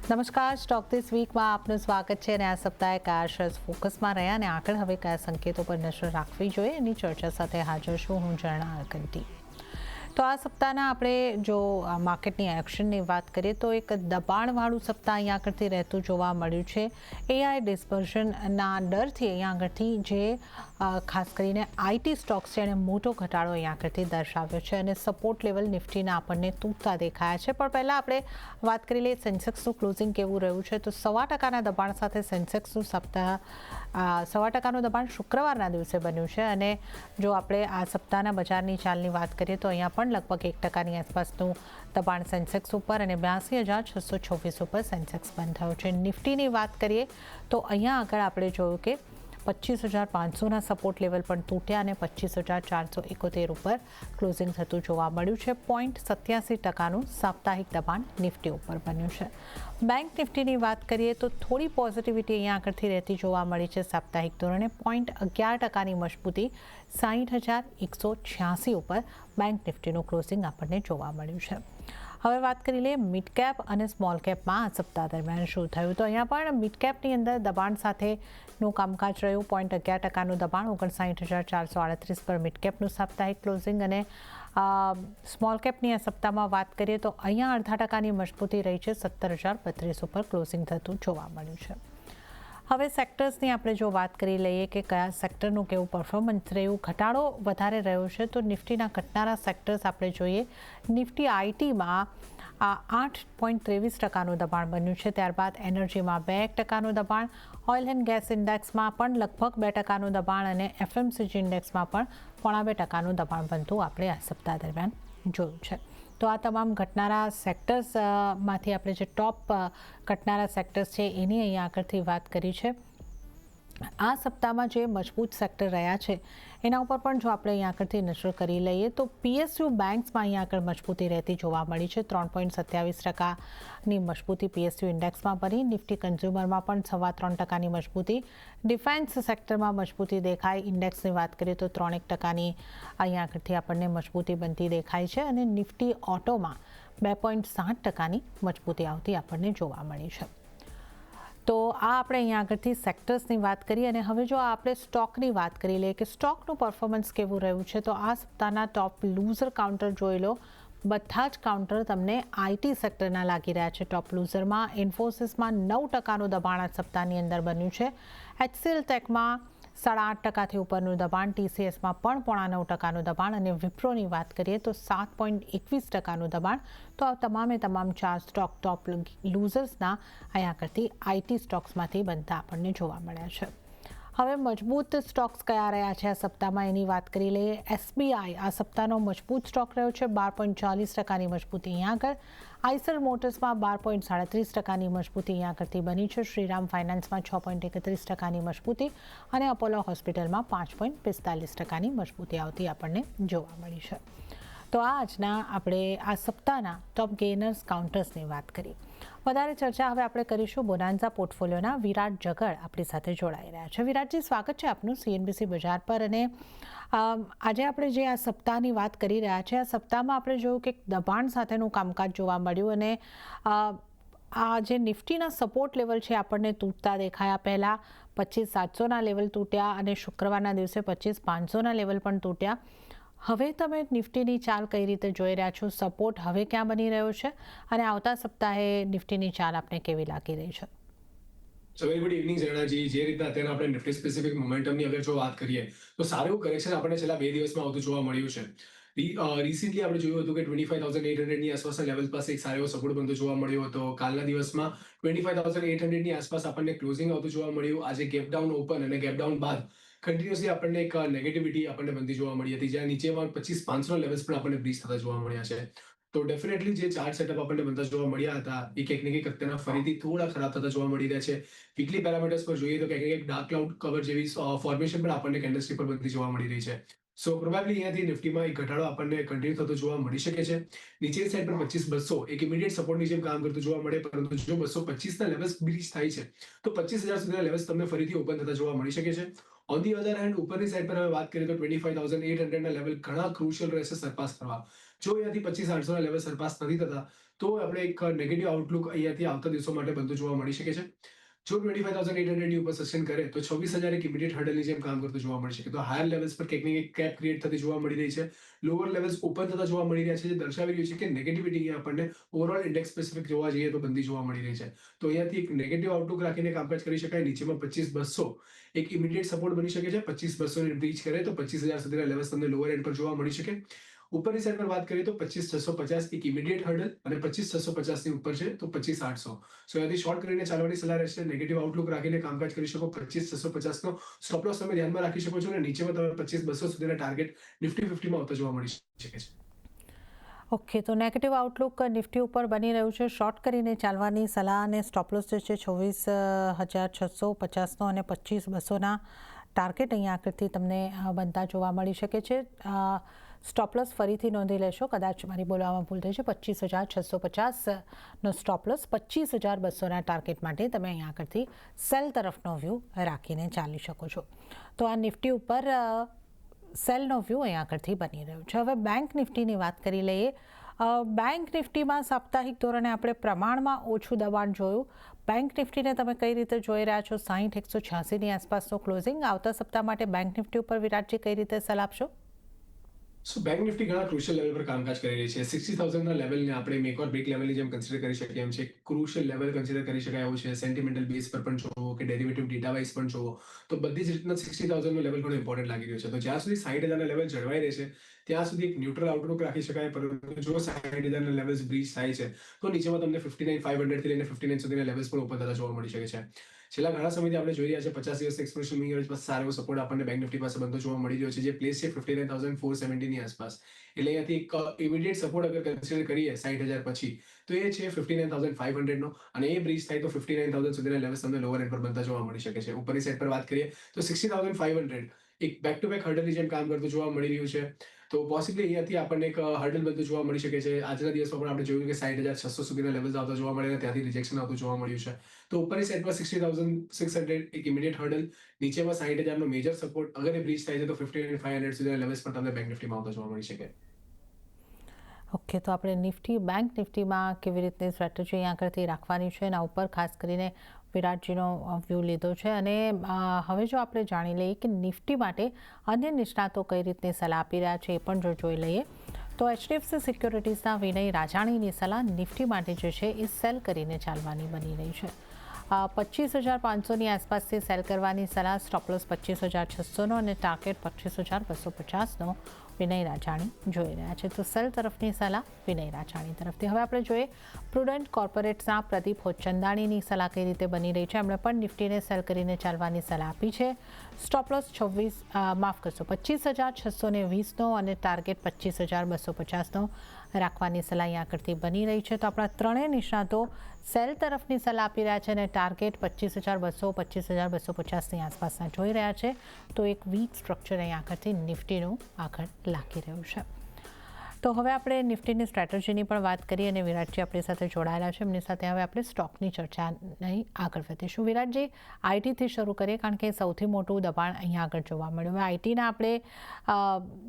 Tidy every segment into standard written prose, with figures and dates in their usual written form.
નમસ્કાર, stock this વીકમાં આપનું સ્વાગત છે અને આ સપ્તાહે કયા શેર્સ ફોકસમાં રહ્યા અને આગળ હવે કયા સંકેતો પર નજર રાખવી જોઈએ એની ચર્ચા સાથે હાજર છું હું ઝરણા અરકંટી. તો આ સપ્તાહના આપણે જો માર્કેટની એક્શનની વાત કરીએ તો એક દબાણવાળું સપ્તાહ અહીંયા આગળથી રહેતું જોવા મળ્યું છે. એઆઈ ડિસ્પર્શનના ડરથી અહીંયા આગળથી જે ખાસ કરીને આઈટી સ્ટોક્સ છે એને મોટો ઘટાડો અહીંયા આગળથી દર્શાવ્યો છે અને સપોર્ટ લેવલ નિફ્ટીના આપણને તૂટતા દેખાયા છે. પણ પહેલાં આપણે વાત કરી લઈએ સેન્સેક્સનું ક્લોઝિંગ કેવું રહ્યું છે. તો 1.25% દબાણ સાથે સેન્સેક્સનું સપ્તાહ 1.25% દબાણ શુક્રવારના દિવસે બન્યું છે અને જો આપણે આ સપ્તાહના બજારની ચાલની વાત કરીએ તો અહીંયા પણ લગભગ 1% આસપાસનું દબાણ સેન્સેક્સ ઉપર અને 82,626 ઉપર સેન્સેક્સ બંધ થયો છે. નિફ્ટીની વાત કરીએ તો અહીંયા આગળ આપણે જોયું કે 25,500ના સપોર્ટ લેવલ પણ તૂટ્યા અને 25,471 ઉપર ક્લોઝિંગ થતું જોવા મળ્યું છે. 0.87%નું સાપ્તાહિક દબાણ નિફ્ટી ઉપર બન્યું છે. બેંક નિફ્ટીની વાત કરીએ તો થોડી પોઝિટિવિટી અહીંયા આગળથી રહેતી જોવા મળી છે. સાપ્તાહિક ધોરણે 0.11%ની મજબૂતી 60,186 ઉપર બેંક નિફ્ટીનું ક્લોઝિંગ આપણને જોવા મળ્યું છે. હવે વાત કરી લઈએ મિડ કેપ અને સ્મોલ કેપમાં આ સપ્તાહ દરમિયાન શું થયું. તો અહીંયા પણ મિડ કેપની અંદર દબાણ સાથેનું કામકાજ રહ્યું. 0.11%નું દબાણ 59,438 પર મિડ કેપનું સાપ્તાહિક ક્લોઝિંગ અને સ્મોલ કેપની આ સપ્તાહમાં વાત કરીએ તો અહીંયા 0.5%ની મજબૂતી રહી છે. 17,032 ઉપર ક્લોઝિંગ થતું જોવા મળ્યું છે. હવે સેક્ટર્સની આપણે જો વાત કરી લઈએ કે કયા સેક્ટરનું કેવું પરફોર્મન્સ રહ્યું. ઘટાડો વધારે રહ્યો છે તો નિફ્ટીના ઘટનારા સેક્ટર્સ આપણે જોઈએ. નિફ્ટી આઈટીમાં 8.23%નું દબાણ બન્યું છે. ત્યારબાદ એનર્જીમાં 2% દબાણ, ઓઇલ એન્ડ ગેસ ઇન્ડેક્સમાં પણ લગભગ 2%નું દબાણ અને એફએમસીજી ઇન્ડેક્સમાં પણ 0.25%નું દબાણ બનતું આપણે આ સપ્તાહ દરમિયાન જોયું છે. તો આ તમામ ઘટનારા સેક્ટર્સમાંથી આપણે જે ટોપ ઘટનારા સેક્ટર્સ છે એની અહીંયા આગળથી વાત કરી છે. આ સપ્તાહમાં જે મજબૂત સેક્ટર રહ્યા છે એના ઉપર પણ જો આપણે અહીંયા આગળથી નજર કરી લઈએ તો પીએસયુ બેંક્સમાં અહીંયા આગળ મજબૂતી રહેતી જોવા મળી છે. 3.27%ની મજબૂતી પીએસયુ ઇન્ડેક્સમાં બની. નિફ્ટી કન્ઝ્યુમરમાં પણ 3.25%ની મજબૂતી. ડિફેન્સ સેક્ટરમાં મજબૂતી દેખાય. ઇન્ડેક્સની વાત કરીએ તો 3.1%ની અહીંયા આગળથી આપણને મજબૂતી બનતી દેખાય છે અને નિફ્ટી ઓટોમાં 2.60%ની મજબૂતી આવતી આપણને જોવા મળી છે. તો આ આપણે અહીંયા આગળથી સેક્ટર્સની વાત કરીએ અને હવે જો આપણે સ્ટોકની વાત કરી લઈએ કે સ્ટોકનું પરફોર્મન્સ કેવું રહ્યું છે તો આ સપ્તાહના ટોપ લૂઝર કાઉન્ટર જોઈ લો. બધા જ કાઉન્ટર તમને આઈટી સેક્ટરના લાગી રહ્યા છે. ટોપ લૂઝરમાં ઇન્ફોસિસમાં 9%નું દબાણ આ સપ્તાહની અંદર બન્યું છે. HCL ટેકમાં 8.5%થી ઉપરનું દબાણ, TCSમાં પણ 0.9%નું દબાણ અને વિપ્રોની વાત કરીએ તો 7.21%નું દબાણ. તો આ તમામે તમામ 4 સ્ટોક ટોપ લૂઝર્સના અહીંયા કરતી આઈટી સ્ટોક્સમાંથી બનતા આપણને જોવા મળ્યા છે. હવે મજબૂત સ્ટોક્સ કયા રહ્યા છે આ સપ્તાહમાં એની વાત કરી લઈએ. SBI આ સપ્તાહનો મજબૂત સ્ટોક રહ્યો છે. 12.40%ની મજબૂતી અહીંયા આગળ. આઈસર મોટર્સમાં 12.37%ની મજબૂતી અહીંયા આગળથી બની છે. શ્રીરામ ફાઇનાન્સમાં 6.31%ની મજબૂતી અને અપોલો હોસ્પિટલમાં 5.45%ની મજબૂતી આવતી આપણને જોવા મળી છે. તો આજના આપણે આ સપ્તાહના ટોપ ગેઇનર્સ કાઉન્ટર્સની વાત કરી. વધારે ચર્ચા હવે આપણે કરીશું બોનાન્ઝા પોર્ટફોલિયોના વિરાટ જગડ આપણી સાથે જોડાઈ રહ્યા છે. વિરાટજી, સ્વાગત છે આપનું CNBC બજાર પર. અને આજે આપણે જે આ સપ્તાહની વાત કરી રહ્યા છે આ સપ્તાહમાં આપણે જોયું કે દબાણ સાથેનું કામકાજ જોવા મળ્યું અને આ જે નિફ્ટીના સપોર્ટ લેવલ છે આપણને તૂટતા દેખાયા. પહેલાં 25,700ના લેવલ તૂટ્યા અને શુક્રવારના દિવસે 25,500ના લેવલ પણ તૂટ્યા. હવે તમે નિફ્ટીની ચાલ કઈ રીતે જોઈ રહ્યા છો? સપોર્ટ હવે ક્યાં બની રહ્યો છે અને આવતા સપ્તાહે નિફ્ટીની ચાલ આપને કેવી લાગી રહી છે? સો વેરી ગુડ ઇવનિંગ ઝરણાજી. જે રીતના અત્યારે આપણે નિફ્ટી સ્પેસિફિક મોમેન્ટમની અગર જો વાત કરીએ તો સારું એવું કરેક્શન આપણને છેલ્લા 2 દિવસમાં આવતું જોવા મળ્યું છે. રિસેન્ટલી આપણે જોયું હતું કે 25,800ની આસપાસના લેવલ પાસે એક સારો એવો સપોર્ટ બનતો જોવા મળ્યો હતો. કાલના દિવસમાં 25,800ની આસપાસ આપણને ક્લોઝિંગ આવતું જોવા મળ્યું. આજે ગેપ ડાઉન ઓપન અને ગેપ ડાઉન બાદ કન્ટિન્યુઅસલી આપણને એક નેગેટિવિટી આપણને બનતી જોવા મળી હતી, જ્યાં નીચેમાં 25,500 લેવલ્સ પણ આપણને બ્રીચ થતા જોવા મળ્યા છે. તો ડેફિનેટલી જે ચાર્ટ સેટઅપ આપણને બનતા જોવા મળ્યા હતા એ કંઈક ને કંઈક અત્યારના ફરીથી થોડા ખરાબ થતા જોવા મળી રહ્યા છે. વીકલી પેરામીટર્સ પર જોઈએ તો કંઈક ને કંઈક ડાર્ક ક્લાઉડ કવર જેવી ફોર્મેશન પણ આપણને કેન્ડલસ્ટિક પર બનતી જોવા મળી રહી છે. સો પ્રોબેબલી અહીંયાથી નિફ્ટીમાં એક ઘટાડો આપણને કન્ટિન્યુ થતો જોવા મળી શકે છે. નીચેની સાઈડ પર 25,200 એક ઇમિડિયેટ સપોર્ટની જેમ કામ કરતું જોવા મળે, પરંતુ જો 225ના લેવલ્સ બ્રીચ થાય છે તો 25,000 સુધીના લેવલ્સ તમને ફરીથી ઓપન થતા જોવા મળી શકે છે. ઓન ધી અધર હેન્ડ ઉપરની સાઈડ પર હવે વાત કરીએ તો 25,800 ના લેવલ ઘણા ક્રુશિયલ રહેશે સરપાસ કરવા. જો અહીંયાથી 25,800 ના લેવલ સરપાસ નથી થતા તો આપણે એક નેગેટિવ આઉટલુક અહીંયાથી આવતા દિવસો માટે બનતું જોવા મળી શકે છે. જો 25,800 ની ઉપર સસ્ટેન કરે તો 26,000 એક ઇમિડિયેટ હર્ડલની જેમ કામ કરતું જોવા મળી શકે. તો હાયર લેવલ્સ પર કંઈક ને કંઈક કેપ ક્રિએટ થતી જોવા મળી રહી છે. લોઅર લેવલ્સ ઓપન થતા જોવા મળી રહ્યા છે, જે દર્શાવી રહ્યું છે કે નેગેટિવિટી અહીંયા આપણને ઓવરઓલ ઇન્ડેક્સ સ્પેસિફિક જોવા જઈએ તો બનતી જોવા મળી રહી છે. તો અહીંયાથી એક નેગેટિવ આઉટલુક રાખીને કામકાજ કરી શકાય. નીચેમાં 25,200 એક ઇમિડિયેટ સપોર્ટ બની શકે છે. 25,200 ને બ્રીચ કરે તો 25,000 સુધીના લેવલ્સ તમને લોઅર એન્ડ પર જોવા મળી શકે. ઉપરની સાઈડ પર વાત કરીએ તો 25,650 એક ઇમિડિયેટ હર્ડલ અને 25,650 ની ઉપર છે તો 25,800. સો અહીંયાથી શોર્ટ કરીને ચાલવાની સલાહ રહેશે. નેગેટિવ આઉટલુક રાખીને કામકાજ કરી શકો. 25,650 નો સ્ટોપ લોસ તમે ધ્યાનમાં રાખી શકો છો અને નીચેમાં તમે 25,200 સુધીના ટાર્ગેટ નિફ્ટી 50 માં આવતા જોવા મળી શકે છે. ઓકે, તો નેગેટિવ આઉટલુક નિફ્ટી ઉપર બની રહ્યું છે. શોર્ટ કરીને ચાલવાની સલાહ અને સ્ટોપ લોસ જે છે 24,650નો અને 25,200ના ટાર્ગેટ અહીંયા આગળથી તમને બનતા જોવા મળી શકે છે. સ્ટોપ લોસ ફરીથી નોંધી લેશો, કદાચ મારી બોલવામાં ભૂલ થઈ છે. 25,650નો સ્ટોપ લોસ, 25,200ના ટાર્ગેટ માટે તમે અહીંયા આગળથી સેલ તરફનો વ્યૂ રાખીને ચાલી શકો છો. તો આ નિફ્ટી ઉપર સેલનો વ્યૂ અહીંયા આગળથી બની રહ્યો છે. હવે બેંક નિફ્ટીની વાત કરી લઈએ. બેંક નિફ્ટીમાં સાપ્તાહિક ધોરણે આપણે પ્રમાણમાં ઓછું દબાણ જોયું. બેંક નિફ્ટીને તમે કઈ રીતે જોઈ રહ્યા છો? 60,186ની આસપાસનો ક્લોઝિંગ. આવતા સપ્તાહ માટે બેંક નિફ્ટી ઉપર વિરાટજી કઈ રીતે સલાહ આપશો? સો બેંક નિફ્ટી ઘણા ક્રુશિયલ લેવલ પર કામકાજ કરી રહી છે. 60,000 ના લેવલને આપણે મેક ઓર બ્રેક લેવલની જેમ કન્સિડર કરી શકીએ એમ છે. ક્રુશિયલ લેવલ કન્સિડર કરી શકાય એવું છે. સેન્ટિમેન્ટલ બેઝ પર પણ જોવો કે ડેરિવેટિવ ડેટા વાઇઝ પણ જોવો તો બધી જ રીતના 60,000 નો લેવલ ઘણો ઇમ્પોર્ટન્ટ લાગી રહ્યો છે. તો જ્યાં સુધી 60,000 ના લેવલ જળવાઈ રહેશે ત્યાં સુધી એક ન્યુટ્રલ આઉટલુક રાખી શકાય. પરંતુ જો 60,000 ના લેવલ્સ બ્રીચ થાય છે તો નીચેમાં તમને 59,500 થી લઈને 59 સુધીના લેવલ્સ પણ ઓપન થતા જોવા મળી શકે છે. છેલ્લા ઘણા સમયથી આપણે જોઈ રહ્યા છે 50 દિવસ એક્સપ્રેશન મૂવિંગ એવરેજ પર સારો એવો સપોર્ટ આપણને બેંક નિફ્ટી પાસે બનતો જોવા મળી રહ્યો છે, જે પ્લેસ છે 59,470 ની આસપાસ. એટલે અહીંયાથી એક ઇમિડિયેટ સપોર્ટ અગર કન્સિડર કરીએ 60,000 પછી તો એ છે 59,500 નો અને એ બ્રીચ થાય તો 59,000 સુધીના લેવલ્સ તમને લોઅર એન્ડ પર બનતા જોવા મળી શકે છે. ઉપરની સાઈડ પર વાત કરીએ તો 60,500 એક બેક ટુ બેક હર્ડલની જેમ કામ કરતું જોવા મળી રહ્યું છે. તો પોસિબલી અહીંયાથી આપણને એક હર્ડલ બનતું જોવા મળી શકે છે. આજના દિવસમાં પણ આપણે જોયું કે 60,600 સુધીના લેવલ્સ આવતા જોવા મળ્યા, ત્યાંથી રિજેક્શન આવતું જોવા મળ્યું છે. તો ઉપરની સાઈડ પર 60,600 એક ઇમિડિયેટ હર્ડલ, નીચેમાં 60,000 નો મેજર સપોર્ટ. અગર એ બ્રીચ થાય છે તો 59,500 સુધીના લેવલ્સ પર તમને બેંક નિફ્ટીમાં આવતા જોવા મળી શકે. ઓકે, તો આપણે નિફ્ટી, બેંક નિફ્ટીમાં કેવી રીતની સ્ટ્રેટેજી અહીંયા આગળથી રાખવાની છે એના ઉપર ખાસ કરીને વિરાટજીનો વ્યૂ લીધો છે. અને હવે જો આપણે જાણી લઈએ કે નિફ્ટી માટે અન્ય નિષ્ણાતો કઈ રીતની સલાહ આપી રહ્યા છે એ પણ જો જોઈ લઈએ તો HDFC સિક્યોરિટીઝના વિનય રાજાણીની સલાહ નિફ્ટી માટે જે છે એ સેલ કરીને ચાલવાની બની રહી છે. 25,500ની આસપાસથી સેલ કરવાની સલાહ, સ્ટોપ લોસ 25,600નો અને ટાર્ગેટ 25,250નો વિનય રાજાણી જોઈ રહ્યા છે. તો સેલ તરફની સલાહ વિનય રાજાણી તરફથી. હવે આપણે જોઈએ પ્રુડન્ટ કોર્પોરેટ્સના પ્રદીપ હોચંદાણીની સલાહ કઈ રીતે બની રહી છે. એમણે પણ નિફ્ટીને સેલ કરીને ચાલવાની સલાહ આપી છે. સ્ટોપ લોસ 25,620નો અને ટાર્ગેટ 25,250નો રાખવાની સલાહ અહીંયા આગળથી બની રહી છે. તો આપણા ત્રણેય નિષ્ણાતો સેલ તરફની સલાહ આપી રહ્યા છે અને ટાર્ગેટ 25,200, 25,250ની આસપાસના જોઈ રહ્યા છે. તો એક વીક સ્ટ્રક્ચર અહીંયા આગળથી નિફ્ટીનું આગળ લાગી રહ્યું છે. તો હવે આપણે નિફ્ટીની સ્ટ્રેટેજીની પણ વાત કરીએ અને વિરાટજી આપણી સાથે જોડાયેલા છે. એમની સાથે હવે આપણે સ્ટોકની ચર્ચાની આગળ વધીશું. વિરાટજી, આઈટીથી શરૂ કરીએ કારણ કે સૌથી મોટું દબાણ અહીંયા આગળ જોવા મળ્યું. હવે આઈટીના આપણે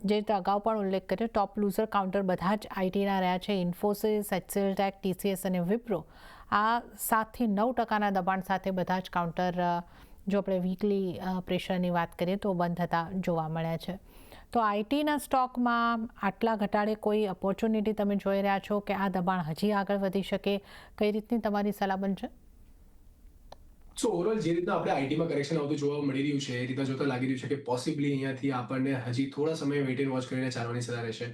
જે રીતે અગાઉ પણ ઉલ્લેખ કર્યો, ટોપ લૂઝર કાઉન્ટર બધા જ આઈટીના રહ્યા છે. ઇન્ફોસિસ, HCL ટેક, TCS અને વિપ્રો આ 7થી 9% દબાણ સાથે બધા જ કાઉન્ટર જો આપણે વીકલી પ્રેશરની વાત કરીએ તો બંધ થતા જોવા મળ્યા છે. તો આઈટીના સ્ટોકમાં આટલા ઘટાડે કોઈ ઓપોર્ચ્યુનિટી તમે જોઈ રહ્યા છો કે આ દબાણ હજી આગળ વધી શકે? કઈ રીતની તમારી સલાહ બનશે? સો ઓવરઓલ જે રીતના આપણે આઈટીમાં કરેક્શન આવતું જોવા મળી રહ્યું છે એ રીતના જોતા લાગી રહ્યું છે કે પોસિબલી અહીંયાથી આપણને હજી થોડા સમય વેઇટ એન્ડ વોચ કરીને ચાલવાની સલાહ રહેશે.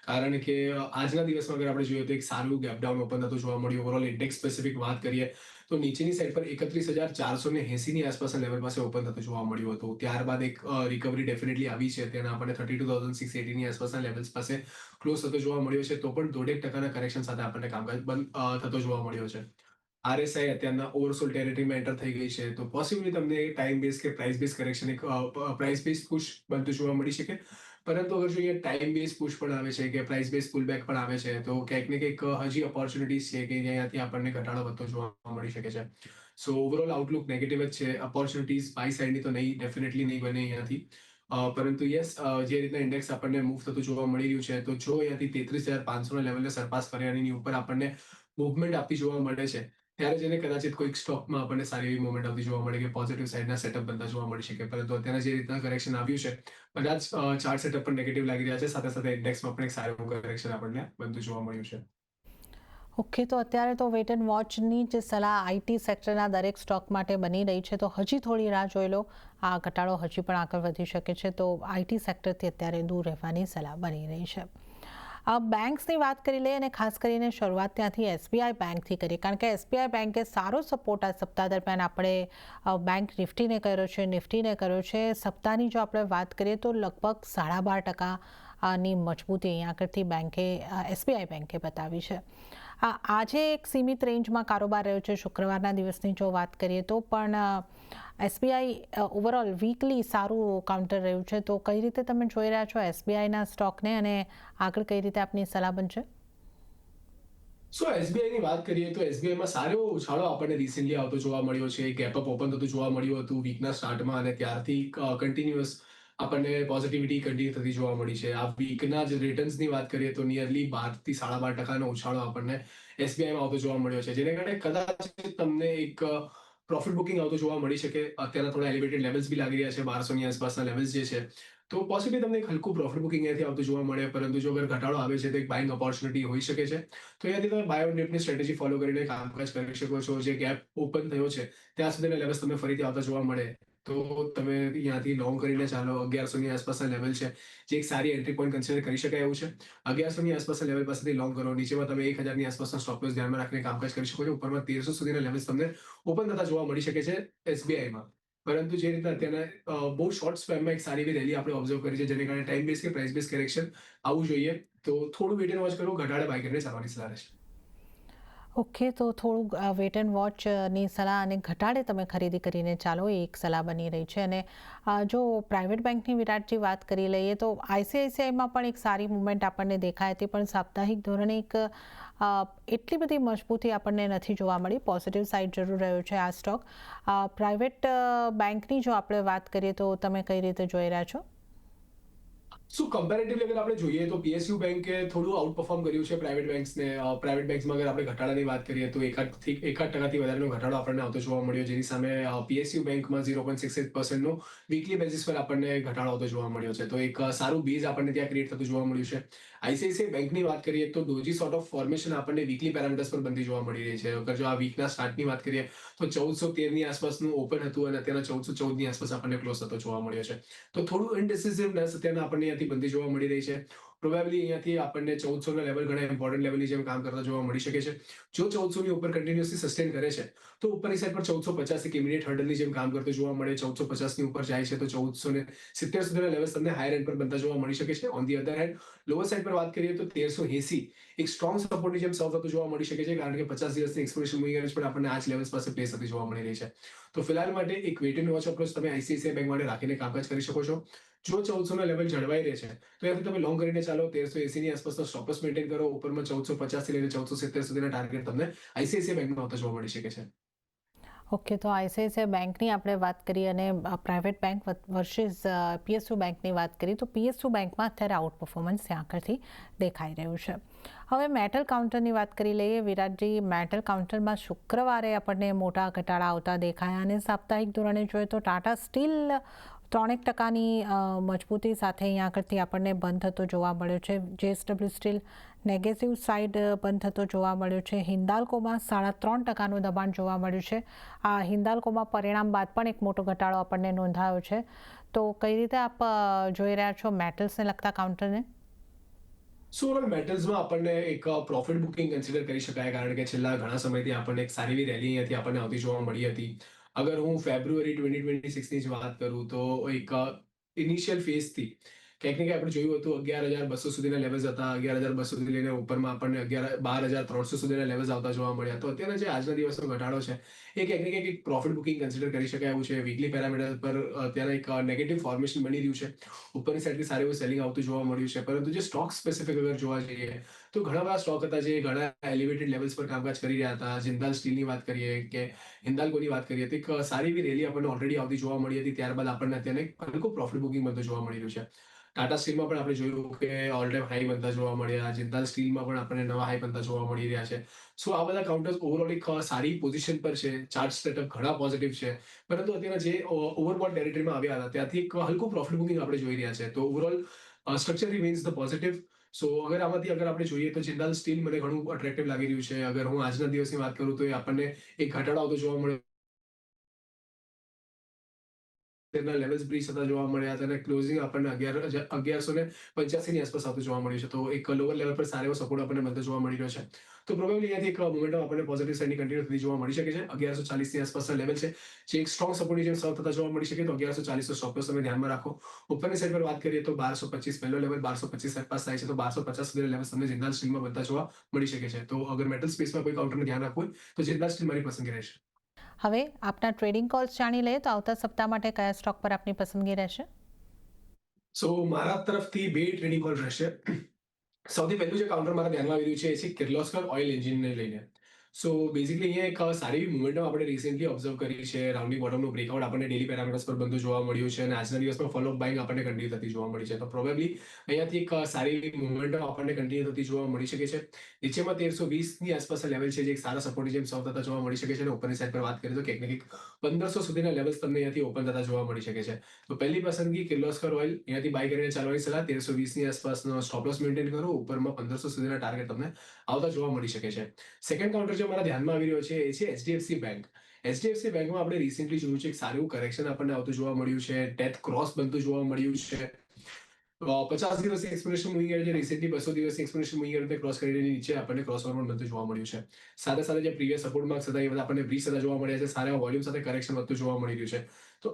કારણ કે આજના દિવસમાં અગર આપણે જોઈએ તો એક સારું ગેપ ડાઉન ઓપન થતું જોવા મળ્યું. ઓવરઓલ ઇન્ડેક્સ સ્પેસિફિક વાત કરીએ તો નીચેની સાઈડ પર 31,480ની આસપાસના લેવલ પાસે ઓપન થતું જોવા મળ્યું હતું. ત્યારબાદ એક રિકવરી ડેફિનેટલી આવી છે. તેના આપણને 32,680ની આસપાસના લેવલ્સ પાસે ક્લોઝ થતો જોવા મળ્યો છે. તો પણ 1.5% કરેક્શન સાથે આપણને કામકાજ બંધ થતો જોવા મળ્યો છે. RSI અત્યારના ઓવરસોલ્ડ ટેરેટરીમાં એન્ટર થઈ ગઈ છે. તો પોસિબલી તમને ટાઈમ બેઝ કે પ્રાઇસ બેઝ કરેક્શન, એક પ્રાઇસ બેઝ પુશ બનતું જોવા મળી શકે. પરંતુ અગર જો અહીંયા ટાઈમ બેઝ પુશ પણ આવે છે કે પ્રાઇસ બેઝ પુલબેક પણ આવે છે તો ક્યાંક ને કંઈક હજી ઓપોર્ચ્યુનિટીઝ છે કે અહીંયાથી આપણને ઘટાડો વધતો જોવા મળી શકે છે. સો ઓવરઓલ આઉટલુક નેગેટિવ જ છે. ઓપોર્ચ્યુનિટીઝ બાય સાઇડની તો નહીં, ડેફિનેટલી નહીં બને અહીંયાથી. પરંતુ યસ, જે રીતના ઇન્ડેક્સ આપણને મૂવ થતું જોવા મળી રહ્યું છે, તો જો અહીંયાથી 33,500ના લેવલને સરપાસ કરે અને એની ઉપર આપણને મૂવમેન્ટ આપતી જોવા મળે છે, ત્યારે જઈને કદાચિત કોઈક સ્ટોકમાં આપણને સારી એવી મૂવમેન્ટ આવતી જોવા મળે કે પોઝિટિવ સાઇડના સેટઅપ બનતા જોવા મળી શકે. પરંતુ અત્યારે જે રીતના કરેક્શન આવ્યું છે, કદાચ ચાર્ટ સેટઅપ પણ નેગેટિવ લાગી રહ્યા છે, સાથે સાથે ઇન્ડેક્સમાં પણ એક સારું કરેક્શન આપણને બનતું જોવા મળ્યું છે. ઓકે, તો અત્યારે તો વેટ એન્ડ વોચની જ સલાહ આઈટી સેક્ટરના દરેક સ્ટોક માટે બની રહી છે, તો હજી થોડી રાહ જોઈ લો. આ ઘટાડો હજી પણ આગળ વધી શકે છે, તો આઈટી સેક્ટરથી અત્યારે દૂર રહેવાની સલાહ બની રહી છે. બેંક્સની વાત કરી લઈએ અને ખાસ કરીને શરૂઆત ત્યાંથી એસબીઆઈ બેંકથી કરીએ, કારણ કે એસબીઆઈ બેંકે સારો સપોર્ટ આ સપ્તાહ દરમિયાન આપણે બેંક નિફ્ટીને કર્યો છે, નિફ્ટીને કર્યો છે. સપ્તાહની જો આપણે વાત કરીએ તો લગભગ 12.5%ની મજબૂતી અહીં આગળથી બેંકે એસબીઆઈ બેંકે બતાવી છે. આજે એક સીમિત રેન્જમાં કારોબાર રહ્યો છે. શુક્રવારના દિવસની જો વાત કરીએ તો પણ એસબીઆઈ ઓવરઓલ વીકલી સારું કાઉન્ટર રહ્યું છે. તો કઈ રીતે તમે જોઈ રહ્યા છો એસબીઆઈના સ્ટોકને અને આગળ કઈ રીતે આપની સલાહ બનશે? સો એસબીઆઈની વાત કરીએ તો એસબીઆઈમાં સારો ઉછાળો આપણને રિસેન્ટલી આવતો જોવા મળ્યો છે. ગેપ અપ ઓપન થતું જોવા મળ્યું હતું વીકના સ્ટાર્ટમાં અને ત્યારથી કન્ટિન્યુઅસ આપણને પોઝિટિવિટી કન્ટિન્યુ થતી જોવા મળી છે. આ વીકના જ રિટર્ન્સની વાત કરીએ તો નિયરલી 12 થી 12.5%નો ઉછાળો આપણને એસબીઆઈમાં આવતો જોવા મળ્યો છે, જેને કારણે કદાચ તમને એક પ્રોફિટ બુકિંગ આવતો જોવા મળી શકે. અત્યારના થોડા એલિવેટેડ લેવલ્સ બી લાગી રહ્યા છે, 1200ની આસપાસના લેવલ્સ જે છે, તો પોસિબલી તમને એક હલકું પ્રોફિટ બુકિંગ અહીંયાથી આવતું જોવા મળે. પરંતુ જો અગર ઘટાડો આવે છે તો એક બાઇંગ ઓપોર્ચ્યુનિટી હોઈ શકે છે. તો અહીંયાથી તમે બાય ઓન ડિપની સ્ટ્રેટેજી ફોલો કરીને કામકાજ કરી શકો છો. જે ગેપ ઓપન થયો છે ત્યાં સુધીના લેવલ્સ તમને ફરીથી આવતા જોવા મળે તો તમે અહીંયાથી લોંગ કરીને ચાલો. 1100ની આસપાસના લેવલ છે, જે એક સારી એન્ટ્રી પોઈન્ટ કન્સિડર કરી શકાય એવું છે. 1100ની આસપાસના લેવલ પાસેથી લોંગ કરો. નીચેમાં તમે 1000ની આસપાસના સ્ટોપ લોસ ધ્યાનમાં રાખીને કામકાજ કરી શકો છો. ઉપરમાં 1300 સુધીના લેવલ્સ તમને ઓપન થતા જોવા મળી શકે છે એસબીઆઈમાં. પરંતુ જે રીતે અત્યારના બહુ શોર્ટ સ્પેમમાં એક સારી એવી રેલી આપણે ઓબ્ઝર્વ કરી છે, જેને કારણે ટાઈમ બેઝ કે પ્રાઇસ બેઝ કરેક્શન આવવું જોઈએ. તો થોડું વેટ એન્ડ વોચ કરો, ઘટાડે બાય કરીને ચાલવાની સલાહ રહેશે. ઓકે, તો થોડું વેટ એન્ડ વોચની સલાહ અને ઘટાડે તમે ખરીદી કરીને ચાલો, એ એક સલાહ બની રહી છે. અને જો પ્રાઇવેટ બેંકની વિરાટજી વાત કરી લઈએ તો આઈસીઆઈસીઆઈમાં પણ એક સારી મુવમેન્ટ આપણને દેખાઈ હતી, પણ સાપ્તાહિક ધોરણે એક એટલી બધી મજબૂતી આપણને નથી જોવા મળી. પોઝિટિવ સાઇડ જરૂર રહ્યો છે આ સ્ટોક. પ્રાઇવેટ બેંકની જો આપણે વાત કરીએ તો તમે કઈ રીતે જોઈ રહ્યા છો? સો કમ્પેરેટિવલી અગર આપણે જોઈએ તો પીએસયુ બેંકે થોડું આઉટ પરફોર્મ કર્યું છે પ્રાઇવેટ બેંક્સને. પ્રાઇવેટ બેંક્સમાં અગર આપણે ઘટાડાની વાત કરીએ તો 1% વધારેનો ઘટાડો આપણને આવતો જોવા મળ્યો, જેની સામે પીએસયુ બેંકમાં 0.68%નો વીકલી બેસિસ પર આપણને ઘટાડો આવતો જોવા મળ્યો છે. તો એક સારું બેઝ આપણને ત્યાં ક્રિએટ થતું જોવા મળ્યું છે. આઈસીઆઈસીઆઈ બેંકની વાત કરીએ તો ડોજી સોર્ટ ઓફ ફોર્મેશન આપણને વીકલી પેરામીટર્સ પર બનતી જોવા મળી રહી છે. અગર જો આ વીકના સ્ટાર્ટની વાત કરીએ તો 1413ની આસપાસનું ઓપન હતું અને અત્યારે 1414ની આસપાસ આપણને ક્લોઝ થતો જોવા મળ્યો છે. તો થોડું ઇનડિસિસિવનેસ અત્યારે આપણને અહીંયાથી બનતી જોવા મળી રહી છે. પ્રોબેબલી અહીંયાથી આપણને 1400ના લેવલ ઘણા ઇમ્પોર્ટન્ટ લેવલની જેમ કામ કરતા જોવા મળી શકે છે. જો 1400ની ઉપર કન્ટિન્યુઅસલી સસ્ટેન કરે છે તો ઉપરની સાઈડ પર 1450 એક ઇમિડિયેટ હર્ડલની જેમ કામ કરતું જોવા મળે. 1450ની ઉપર જાય છે તો 1470 સુધીના લેવલ્સ તમને હાયર એન્ડ પર બનતા જોવા મળી શકે છે. On the other hand lower side પર વાત કરીએ તો 1380 એક સ્ટ્રોંગ સપોર્ટની જેમ સર્વ થતું જોવા મળી શકે છે, કારણ કે 50 દિવસની એક્સપિરેશન મૂવિંગ એવરેજ પણ આપણને આ જ લેવલ્સ પાસે પ્લેસ થતી જોવા મળી રહી છે. તો ફિલહાલ માટે એક વેટ એન્ડ વોચ અપ્રોચ તમે આઈસીઆઈસીઆઈ બેંક માટે રાખીને કામકાજ કરી શકો છો. જો 1400ના લેવલ જળવાઈ રહે છે તો ત્યાંથી તમે લોંગ કરીને ચાલો. 1380ની આસપાસનો સ્ટોપ લોસ મેન્ટેન કરો. ઉપરમાં 1450 થી લઈને 1470 સુધીના ટાર્ગેટ તમને આઈસીઆઈસીઆઈ બેંકમાં આવતા જોવા મળી શકે છે. ઓકે, તો આઈસીઆઈસીઆઈ બેંકની આપણે વાત કરી અને પ્રાઇવેટ બેંક વર્સિસ પીએસયુ બેંકની વાત કરી તો પીએસયુ બેંકમાં અત્યારે આઉટ પરફોર્મન્સ ત્યાં આગળથી દેખાઈ રહ્યું છે. હવે મેટલ કાઉન્ટરની વાત કરી લઈએ. વિરાટજી, મેટલ કાઉન્ટરમાં શુક્રવારે આપણને મોટા ઘટાડા આવતા દેખાયા અને સાપ્તાહિક ધોરણે જોઈએ તો ટાટા સ્ટીલ 3% મજબૂતી સાથે અહીંયા આગળથી આપણને બંધ થતો જોવા મળ્યો છે. જેએસડબલ્યુ સ્ટીલ નેગેટિવ સાઇડ બંધ થતો જોવા મળ્યો છે. હિન્દાલ્કોમાં 3.5%નું દબાણ જોવા મળ્યું છે. આ હિન્દાલ્કોમાં પરિણામ બાદ પણ એક મોટો ઘટાડો આપણને નોંધાયો છે. તો કઈ રીતે આપ જોઈ રહ્યા છો મેટલ્સને લગતા કાઉન્ટરને? સો મેટલ્સમાં આપણને એક પ્રોફિટ બુકિંગ કન્સિડર કરી શકાય, કારણ કે છેલ્લા ઘણા સમયથી આપણને એક સારી એવી રેલી અહીંયાથી આપણને આવતી જોવા મળી હતી. અગર હું ફેબ્રુઆરી 2026ની જ વાત કરું તો એક ઇનિશિયલ ફેઝથી ક્યાંક ને ક્યાંક આપણે જોયું હતું 11,200 સુધીના લેવલ્સ હતા, 11,200 થી લઈને ઉપરમાં આપણને 12,300 સુધીના લેવલ્સ આવતા જોવા મળ્યા. તો અત્યારે જે આજના દિવસનો ઘટાડો છે એ ક્યાંક ને ક્યાંક એક પ્રોફિટ બુકિંગ કન્સિડર કરી શકાય એવું છે. વીકલી પેરામીટર પર અત્યારે એક નેગેટિવ ફોર્મેશન બની રહ્યું છે. ઉપરની સાઈડથી સારું એવું સેલિંગ આવતું જોવા મળ્યું છે. પરંતુ જે સ્ટોક સ્પેસિફિક અગર જોવા જઈએ તો ઘણા બધા સ્ટોક હતા જે ઘણા એલિવેટેડ લેવલ્સ પર કામકાજ કરી રહ્યા હતા. જિંદાલ સ્ટીલની વાત કરીએ કે હિન્દાલ્કોની વાત કરીએ તો એક સારી એવી રેલી આપણને ઓલરેડી આવતી જોવા મળી હતી. ત્યારબાદ આપણને અત્યારે એક હલકું પ્રોફિટ બુકિંગ બનતું જોવા મળી રહ્યું છે. ટાટા સ્ટીલમાં પણ આપણે જોયું કે ઓલ ટાઈમ હાઈ બનતા જોવા મળ્યા. જિંદાલ સ્ટીલમાં પણ આપણને નવા હાઈ બનતા જોવા મળી રહ્યા છે. સો આ બધા કાઉન્ટર્સ ઓવરઓલ એક સારી પોઝિશન પર છે. ચાર્ટ સેટઅપ ઘણા પોઝિટિવ છે. પરંતુ અત્યારે જે ઓવરબોટ ટેરિટરીમાં આવ્યા હતા ત્યાંથી એક હલકું પ્રોફિટ બુકિંગ આપણે જોઈ રહ્યા છે. તો overall structure remains the positive. So અગર આમાંથી અગર આપણે જોઈએ તો જિંદાલ સ્ટીલ મને ઘણું અટ્રેક્ટિવ લાગી રહ્યું છે. અગર હું આજના દિવસની વાત કરું તો એ આપણને એક ઘટાડો આવતો જોવા મળ્યો. તેના લેવલ્સ બ્રીચ થતા જોવા મળ્યા હતા અને ક્લોઝિંગ આપણને 1185 ની આસપાસ આવતું જોવા મળ્યું છે. તો એક લોઅર લેવલ પર સારો એવો સપોર્ટ આપણને મળતો જોવા મળી રહ્યો છે. તો પ્રોબેબલી અહીંયાથી એક મોમેન્ટમ આપણને પોઝિટિવ સાઈડની કન્ટિન્યુ થતી જોવા મળી શકે છે. 1140 ની આસપાસના લેવલ છે જે એક સ્ટ્રોંગ સપોર્ટની જેમ સર્વ થતા જોવા મળી શકે. તો 1140 નો સ્ટોપ લોસ તમે ધ્યાનમાં રાખો. ઉપરની સાઈડ પર વાત કરીએ તો 1225 પહેલો લેવલ 1225 આસપાસ થાય છે. તો 1250 સુધીના લેવલ તમને જિંદાલ સ્ટીલમાં બનતા જોવા મળી શકે છે. તો અગર મેટલ સ્પેસમાં કોઈ કાઉન્ટરનું ધ્યાન રાખવું હોય તો જિંદાલ સ્ટીલ મારી પસંદગી રહેશે. હવે આપના ટ્રેડિંગ કોલ્સ જાણી લઈએ તો આવતા સપ્તાહ માટે કયા સ્ટોક પર આપની પસંદગી રહેશે? સો મારા તરફથી બે ટ્રેડિંગ કોલ રહેશે. સૌથી પહેલું જે કાઉન્ટર મારા ધ્યાનમાં આવી રહ્યું છે એ છે કિર્લોસ્કર ઓઇલ એન્જિનને લઈને. સો બેઝિકલી અહીંયા એક સારી એવી મોમેન્ટમ આપણે રિસેન્ટલી ઓબ્ઝર્વ કરી છે. રાઉન્ડિંગ બોટમનું બ્રેકઆઉટ આપણને ડેલી પેરામીટર્સ પર બનતું જોવા મળ્યું છે અને આજના દિવસમાં ફોલો બાઇંગ આપણને કન્ટિન્યુ થતી જોવા મળી છે. તો પ્રોબેબલી અહીંયાથી એક સારી એવી મોમેન્ટમ આપણને કન્ટિન્યુ થતી જોવા મળી શકે છે. નીચેમાં 1320 ની આસપાસના લેવલ છે જે એક સારા સપોર્ટની જેમ સર્વ થતા જોવા મળી શકે છે અને ઉપરની સાઈડ પર વાત કરીએ તો ક્યાંક ને ક્યાંક 1500 સુધીના લેવલ્સ તમને અહીંયાથી ઓપન થતા જોવા મળી શકે છે. તો પહેલી પસંદગી કિર્લોસ્કર ઓઇલ, અહીંયાથી બાય કરીને ચાલવાની સલાહ. 1320 ની આસપાસનો સ્ટોપ લોસ મેન્ટેન કરો. ઉપરમાં 1500 સુધીના ટાર્ગેટ તમને આવતા જોવા મળી શકે છે. સેકન્ડ કાઉન્ટર જે મારા ધ્યાનમાં આવી રહ્યો છે એ છે એચડીએફસી બેંક. એચડીએફસી બેંકમાં આપણે રિસેન્ટલી જોયું છે એક સારું કરેક્શન આપણને આવતું જોવા મળ્યું છે. ડેથ ક્રોસ બનતું જોવા મળ્યું છે. 50 દિવસની એક્સપિરેશન મૂવિંગ એવરેજ રિસેન્ટલી 200 દિવસની એક્સપિરેશન મૂવિંગ એવરેજ ક્રોસ કરીને નીચે આપણને ક્રોસ ઓવર બનતું જોવા મળ્યું છે. સાથે સાથે જે પ્રીવિયસ સપોર્ટ માર્ક્સ હતા એ બધા આપણને બ્રીચ થતા જોવા મળ્યા છે. સારા વોલ્યુમ સાથે કરેક્શન વધતું જોવા મળી રહ્યું છે. તો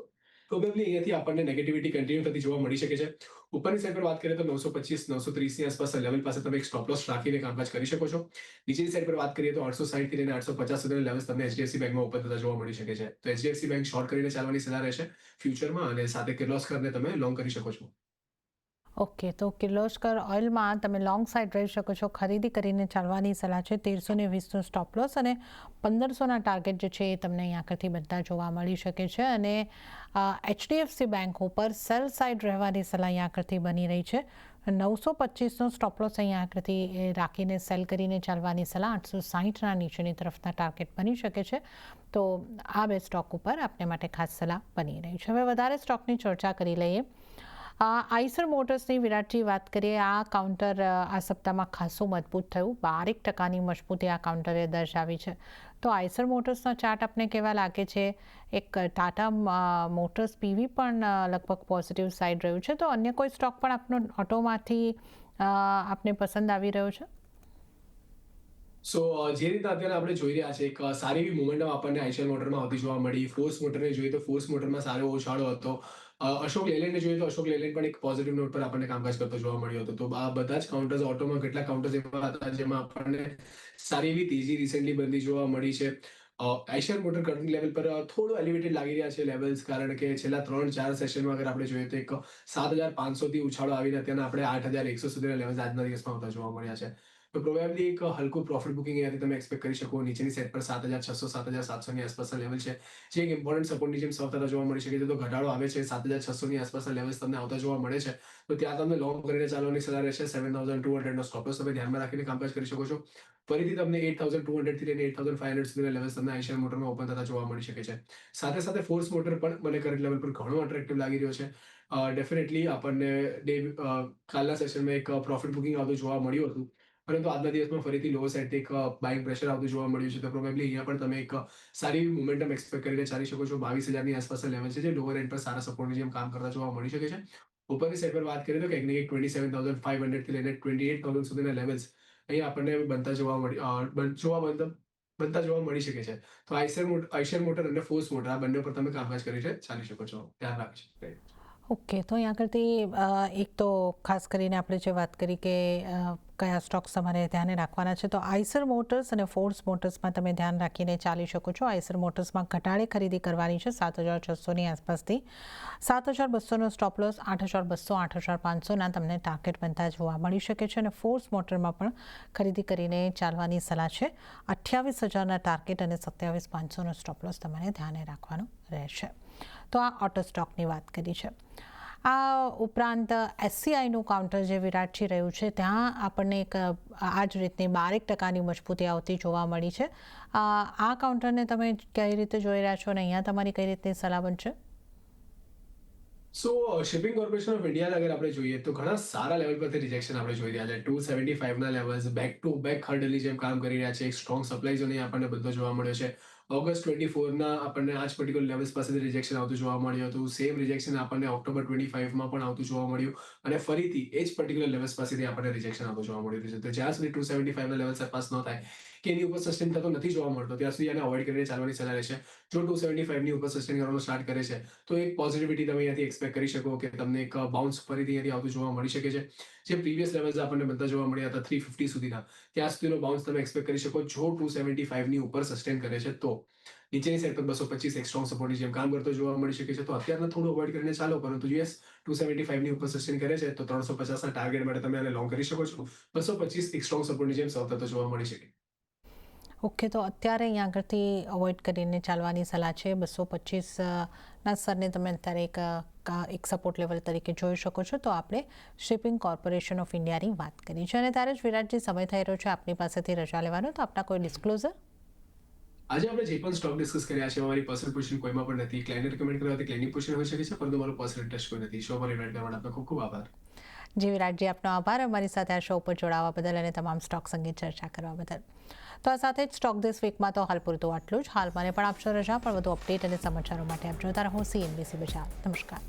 પ્રોબેબલી અહીંયાથી આપણને નેગેટિવિટી કન્ટિન્યુ થતી જોવા મળી શકે છે. ઉપરની સાઈડ પર વાત કરીએ તો 925 930 ની આસપાસ લેવલ પાસે તમે એક સ્ટોપ લોસ રાખીને કામકાજ કરી શકો છો. નીચેની સાઈડ પર વાત કરીએ તો 860 થી લઈને 850 સુધીના લેવલ્સ તમને એચડીએફસી બેંકમાં ઓપન થતા જોવા મળી શકે છે. તો એચડીએફસી બેંક શોર્ટ કરીને ચાલવાની સલાહ રહેશે ફ્યુચરમાં અને સાથે કિર્લોસ્કરને તમે લોંગ કરી શકો છો. ઓકે, તો કિર્લોસ્કર ઓઇલમાં તમે લોંગ સાઇડ રહી શકો છો. ખરીદી કરીને ચાલવાની સલાહ છે. 1320નો સ્ટોપ લોસ અને 1500ના ટાર્ગેટ જે છે એ તમને અહીં આગળથી બનતા જોવા મળી શકે છે. અને એચડીએફસી બેંક ઉપર સેલ સાઇડ રહેવાની સલાહ અહીં આગળથી બની રહી છે. 925નો સ્ટોપ લોસ અહીં આગળથી રાખીને સેલ કરીને ચાલવાની સલાહ. 860ના નીચેની તરફના ટાર્ગેટ બની શકે છે. તો આ બે સ્ટોક ઉપર આપને માટે ખાસ સલાહ બની રહી છે. હવે વધારે સ્ટોકની ચર્ચા કરી લઈએ. આઈસર મોટર્સની વિરાટજી વાત કરીએ. આ કાઉન્ટર આ સપ્તાહમાં ખાસું મજબૂત થયું. 12% મજબૂતી આ કાઉન્ટરે દર્શાવી છે. તો આઈસર મોટર્સના ચાર્ટ આપને કેવા લાગે છે? એક ટાટા મોટર્સ પીવી પણ લગભગ પોઝિટિવ સાઈડ રહ્યું છે. તો અન્ય કોઈ સ્ટોક પણ આપનો ઓટોમાંથી આપને પસંદ આવી રહ્યો છે? સો જે રીતે અત્યારે આપણે જોઈ રહ્યા છે એક સારી એવી મોમેન્ટમ આપણને આઈશર મોટરમાં આવતી જોવા મળી. ફોર્સ મોટરને જોઈએ તો ફોર્સ મોટરમાં સારો ઉછાળો હતો. અશોક લેલેન્ડને જોઈએ તો અશોક લેલેન્ડ પણ એક પોઝિટિવ નોટ પર આપણને કામકાજ કરતો જોવા મળ્યો હતો. તો આ બધા જ કાઉન્ટર્સ ઓટોમાં કેટલા કાઉન્ટર્સ એવા હતા જેમાં આપણને સારી એવી તેજી રિસેન્ટલી બનતી જોવા મળી છે. આઈશર મોટર કરંટ લેવલ પર થોડું એલિવેટેડ લાગી રહ્યા છે લેવલ્સ, કારણ કે છેલ્લા 3-4 સેશનમાં અગર આપણે જોઈએ તો એક 7500 થી ઉછાળો આવીને અત્યારે આપણે 8100 સુધીના લેવલ્સ આજના દિવસમાં આવતા જોવા મળ્યા છે. તો પ્રોબેબલી એક હલકું પ્રોફિટ બુકિંગ અહીંયાથી તમે એક્સપેક્ટ કરી શકો. નીચેની સાઈડ પર 7600 7700 ની આસપાસના લેવલ છે જે એક ઇમ્પોર્ટન્ટ સપોર્ટની જેમ સર્વ થતા જોવા મળી શકે છે. તો ઘટાડો આવે છે 7600 ની આસપાસના લેવલ્સ તમને આવતા જોવા મળે છે. તો ત્યાં તમને લોંગ કરીને ચાલવાની સલાહ રહેશે. 7200 નો સ્ટોપ લોસ તમે ધ્યાનમાં રાખીને કામકાજ કરી શકો છો. ફરીથી તમને 8200 થી લઈને 8500 સુધીના લેવલ્સ તમને આઈશર મોટરમાં ઓપન થતા જોવા મળી શકે છે. સાથે સાથે ફોર્સ મોટર પણ મને કરંટ લેવલ પર ઘણો અટ્રેક્ટિવ લાગી રહ્યો છે. ડેફિનેટલી આપણને કાલના સેશનમાં એક પ્રોફિટ બુકિંગ આવતું જોવા મળ્યું હતું. પરંતુ આજના દિવસમાં ફરીથી લોઅર સાઈડથી એક બાઇંગ પ્રેશર આવતું જોવા મળ્યું છે. તો પ્રોબેબલી અહીંયા પણ તમે એક સારી એવી મોમેન્ટમ એક્સપેક્ટ કરીને ચાલી શકો છો. 22000 ની આસપાસના લેવલ છે જે લોઅર એન્ડ પર સારા સપોર્ટની જેમ કામ કરતા જોવા મળી શકે છે. ઉપરની સાઈડ પર વાત કરીએ તો કંઈક ને કંઈક 27500 થી લઈને 28000 સુધીના લેવલ્સ અહીંયા આપણને બનતા જોવા મળી શકે છે. તો આઈશર મોટર અને ફોર્સ મોટર આ બંને પર તમે કામકાજ કરીને ચાલી શકો છો. ધ્યાન રાખજો. ઓકે, તો અહીં આગળથી એક તો ખાસ કરીને આપણે જે વાત કરી કે કયા સ્ટોક્સ તમારે ધ્યાને રાખવાના છે, તો આઈસર મોટર્સ અને ફોર્સ મોટર્સમાં તમે ધ્યાન રાખીને ચાલી શકો છો. આઈસર મોટર્સમાં ઘટાડે ખરીદી કરવાની છે 7,600ની આસપાસથી. 7,200નો સ્ટોપ લોસ, 8,200, 8,500ના તમને ટાર્ગેટ બનતા જોવા મળી શકે છે. અને ફોર્સ મોટરમાં પણ ખરીદી કરીને ચાલવાની સલાહ છે. 28,000ના ટાર્ગેટ અને 27,500નો સ્ટોપ લોસ તમારે ધ્યાને રાખવાનો રહેશે. તો આ ઓટો સ્ટોકની વાત કરી છે. આ ઉપરાંત એસસીઆઈનું કાઉન્ટર જે વિરાટજી રહ્યું છે, ત્યાં આપણને એક આ જ રીતની 12% મજબૂતી આવતી જોવા મળી છે. આ કાઉન્ટરને તમે કઈ રીતે જોઈ રહ્યા છો અને અહીંયા તમારી કઈ રીતની સલાહ બનશે? સો શિપિંગ કોર્પોરેશન ઓફ ઇન્ડિયા અગર આપણે જોઈએ તો ઘણા સારા લેવલ પરથી રિજેક્શન આપણે જોઈ રહ્યા છે. 275ના લેવલ્સ બેક ટુ બેક હર્ડલની જેમ કામ કરી રહ્યા છે. એક સ્ટ્રોંગ સપ્લાય ઝોન આપણને બધો જોવા મળ્યો છે. ઓગસ્ટ 24ના આપણને આ જ પર્ટિક્યુલર લેવલ્સ પાસેથી રિજેક્શન આવતું જોવા મળ્યું હતું. સેમ રિજેક્શન આપણને ઓક્ટોબર 25માં પણ આવતું જોવા મળ્યું અને ફરીથી એ જ પર્ટિક્યુલર લેવલ્સ પાસેથી આપણને રિજેક્શન આવતું જોવા મળ્યું છે. તો જ્યાં સુધી 275ના લેવલ સરપાસ ન થાય કે એની ઉપર સસ્ટેન થતો નથી જોવા મળતો, ત્યાં સુધી આને અવોઇડ કરીને ચાલવાની સલાહ રહેશે. જો 275ની ઉપર સસ્ટેન કરવાનું સ્ટાર્ટ કરે છે તો એક પોઝિટિવિટી તમે અહીંયાથી એક્સપેક્ટ કરી શકો કે તમને એક બાઉન્સ ફરીથી અહીંયાથી આવતું જોવા મળી શકે છે. જે પ્રીવિયસ લેવલ્સ આપણને બધા જોવા મળ્યા હતા 350 સુધીના, ત્યાં સુધીનો બાઉન્સ તમે એક્સપેક્ટ કરી શકો. જો 275ની ઉપર સસ્ટેન કરે છે તો નીચેની સાઈડ પર 225 એક સ્ટ્રોંગ સપોર્ટની જેમ કામ કરતો જોવા મળી શકે છે. તો અત્યારના થોડું અવોઇડ કરીને ચાલો, પરંતુ યસ 275ની ઉપર સસ્ટેન કરે છે તો 350ના ટાર્ગેટ માટે તમે આને લોંગ કરી શકો છો. 225 એક સ્ટ્રોંગ સપોર્ટની જેમ સૌ થતો જોવા મળી શકે. ઓકે, તો અત્યારે અહીંયા આગળથી અવોઇડ કરીને ચાલવાની સલાહ છે. 225ના સ્તરને તમે અત્યારે એક સપોર્ટ લેવલ તરીકે જોઈ શકો છો. તો આપણે શિપિંગ કોર્પોરેશન ઓફ ઇન્ડિયાની વાત કરી છે અને ત્યારે જ વિરાટજી સમય થઈ રહ્યો છે આપની પાસેથી રજા લેવાનો. તો આપના કોઈ ડિસ્ક્લોઝર? આજે આપણે જે પણ સ્ટોક ડિસ્કસ કર્યા છે અમારી પર્સનલ પોઝિશન કોઈમાં પણ નથી. ક્લાયન્ટને રિકમેન્ડ કરવાથી ક્લાયન્ટની પોઝિશન હોઈ શકે છે, પરંતુ મારો પર્સનલ ઇન્ટરેસ્ટ કોઈ નથી. શો પર ઇન્વાઇટ કરવા માટે આપનો ખૂબ ખૂબ આભાર. જી વિરાટજી, આપનો આભાર અમારી સાથે આ શો પર જોડાવા બદલ અને તમામ સ્ટોક્સ અંગે ચર્ચા કરવા બદલ. તો આ સાથે જ સ્ટોક ધીસ વીકમાં તો હાલ પૂરતું આટલું જ. હાલ મને પણ આપશો રજા, પણ વધુ અપડેટ અને સમાચારો માટે આપ જોતા રહો CNBC બજાર. નમસ્કાર.